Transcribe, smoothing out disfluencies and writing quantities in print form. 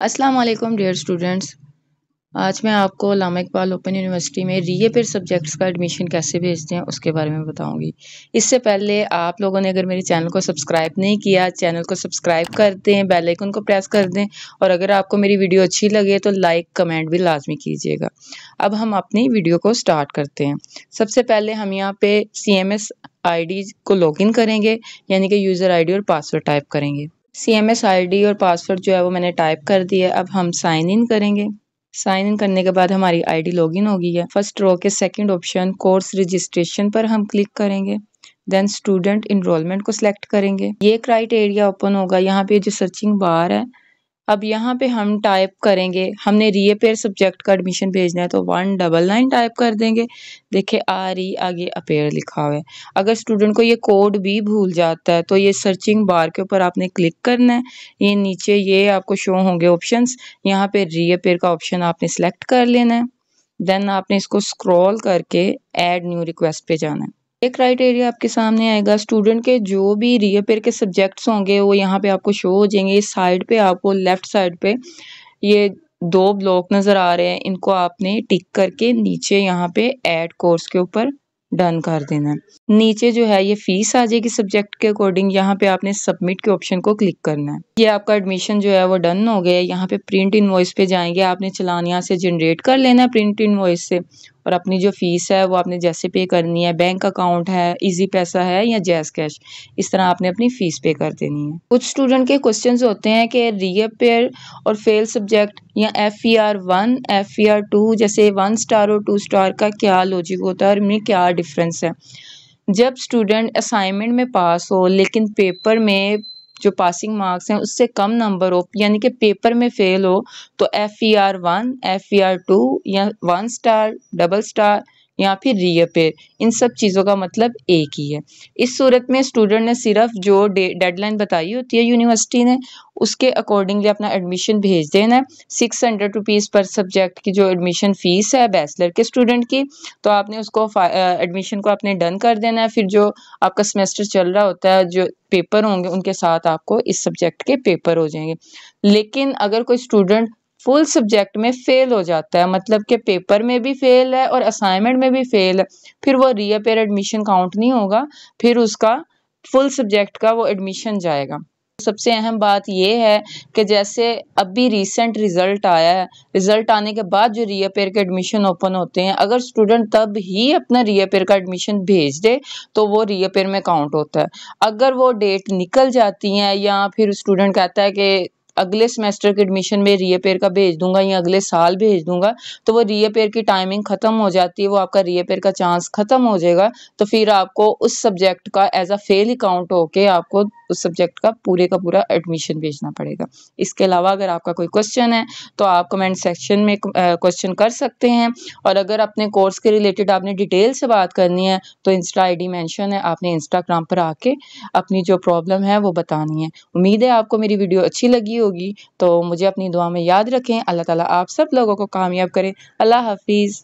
अस्सलाम वालेकुम dear students. आज मैं आपको अल्लामा इकबाल ओपन यूनिवर्सिटी में रीअपीयर सब्जेक्ट्स का एडमिशन कैसे भेजते हैं उसके बारे में बताऊंगी। इससे पहले आप लोगों ने अगर मेरे चैनल को सब्सक्राइब नहीं किया, चैनल को सब्सक्राइब कर दें, बेल आइकन को प्रेस कर दें और अगर आपको मेरी वीडियो अच्छी लगे तो लाइक कमेंट भी लाजमी कीजिएगा। अब हम अपनी वीडियो को स्टार्ट करते हैं। सबसे पहले हम यहाँ पे CMS ID को लॉगिन करेंगे, यानी कि यूज़र ID और पासवर्ड टाइप करेंगे। CMS ID और पासवर्ड जो है वो मैंने टाइप कर दिया। अब हम साइन इन करेंगे। साइन इन करने के बाद हमारी आईडी लॉगिन हो गई है। फर्स्ट रो के सेकंड ऑप्शन कोर्स रजिस्ट्रेशन पर हम क्लिक करेंगे। देन स्टूडेंट इनरोलमेंट को सिलेक्ट करेंगे। ये क्राइटेरिया ओपन होगा। यहाँ पे जो सर्चिंग बार है, अब यहाँ पे हम टाइप करेंगे, हमने रीअपीयर सब्जेक्ट का एडमिशन भेजना है तो 199 टाइप कर देंगे। देखिए RE आगे अपीयर लिखा हुआ है। अगर स्टूडेंट को ये कोड भी भूल जाता है तो ये सर्चिंग बार के ऊपर आपने क्लिक करना है। ये नीचे ये आपको शो होंगे ऑप्शंस, यहाँ पे रीअपीयर का ऑप्शन आपने सेलेक्ट कर लेना है। देन आपने इसको स्क्रॉल करके ऐड न्यू रिक्वेस्ट पे जाना है। ये क्राइटेरिया आपके सामने आएगा। स्टूडेंट के जो भी रीअपीयर के सब्जेक्ट्स होंगे वो यहाँ पे आपको शो हो जाएंगे। इस साइड पे आपको लेफ्ट साइड पे ये 2 ब्लॉक नजर आ रहे हैं, इनको आपने टिक करके नीचे यहाँ पे ऐड कोर्स के ऊपर डन कर देना है। नीचे जो है ये फीस आ जाएगी सब्जेक्ट के अकॉर्डिंग, यहाँ पे आपने सबमिट के ऑप्शन को क्लिक करना है। ये आपका एडमिशन जो है वो डन हो गया है। यहाँ पे प्रिंट इनवॉइस पे जाएंगे, आपने चालान यहाँ से जनरेट कर लेना है प्रिंट इनवॉइस से और अपनी जो फीस है वो आपने जैसे पे करनी है, बैंक अकाउंट है, इजी पैसा है या जैज़ कैश, इस तरह आपने अपनी फीस पे कर देनी है। कुछ स्टूडेंट के क्वेश्चंस होते हैं कि रीअपीयर और फेल सब्जेक्ट या FER1 FER2 जैसे 1 स्टार और 2 स्टार का क्या लॉजिक होता है और इनमें क्या डिफरेंस है। जब स्टूडेंट असाइनमेंट में पास हो लेकिन पेपर में जो पासिंग मार्क्स हैं उससे कम नंबर हो, यानी कि पेपर में फेल हो, तो FER1 FER2 या 1 स्टार, डबल स्टार या फिर रीअपीयर, इन सब चीज़ों का मतलब एक ही है। इस सूरत में स्टूडेंट ने सिर्फ जो डेडलाइन बताई होती है यूनिवर्सिटी ने उसके अकॉर्डिंगली अपना एडमिशन भेज देना है। 600 रुपीज़ पर सब्जेक्ट की जो एडमिशन फ़ीस है बैचलर के स्टूडेंट की, तो आपने उसको एडमिशन को आपने डन कर देना है। फिर जो आपका सेमेस्टर चल रहा होता है, जो पेपर होंगे उनके साथ आपको इस सब्जेक्ट के पेपर हो जाएंगे। लेकिन अगर कोई स्टूडेंट फुल सब्जेक्ट में फेल हो जाता है, मतलब कि पेपर में भी फेल है और असाइनमेंट में भी फेल है, फिर वो रीअपीयर एडमिशन काउंट नहीं होगा, फिर उसका फुल सब्जेक्ट का वो एडमिशन जाएगा। सबसे अहम बात यह है कि जैसे अभी रिसेंट रिजल्ट आया है, रिजल्ट आने के बाद जो रीअपीयर के एडमिशन ओपन होते हैं, अगर स्टूडेंट तब ही अपना रीअपीयर का एडमिशन भेज दे तो वो रीअपीयर में काउंट होता है। अगर वो डेट निकल जाती है या फिर स्टूडेंट कहता है कि अगले सेमेस्टर के एडमिशन में रीअपीयर का भेज दूंगा या अगले साल भेज दूंगा, तो वो रीअपीयर की टाइमिंग खत्म हो जाती है, वो आपका रीअपीयर का चांस खत्म हो जाएगा। तो फिर आपको उस सब्जेक्ट का एज अ फेल ही काउंट होके आपको उस सब्जेक्ट का पूरा एडमिशन भेजना पड़ेगा। इसके अलावा अगर आपका कोई क्वेश्चन है तो आप कमेंट सेक्शन में क्वेश्चन कर सकते हैं और अगर अपने कोर्स के रिलेटेड आपने डिटेल से बात करनी है तो इंस्टा ID मेंशन है, आपने इंस्टाग्राम पर आके अपनी जो प्रॉब्लम है वो बतानी है। उम्मीद है आपको मेरी वीडियो अच्छी लगी होगी, तो मुझे अपनी दुआ में याद रखें। अल्लाह ताला आप सब लोगों को कामयाब करे। अल्लाह हाफिज़।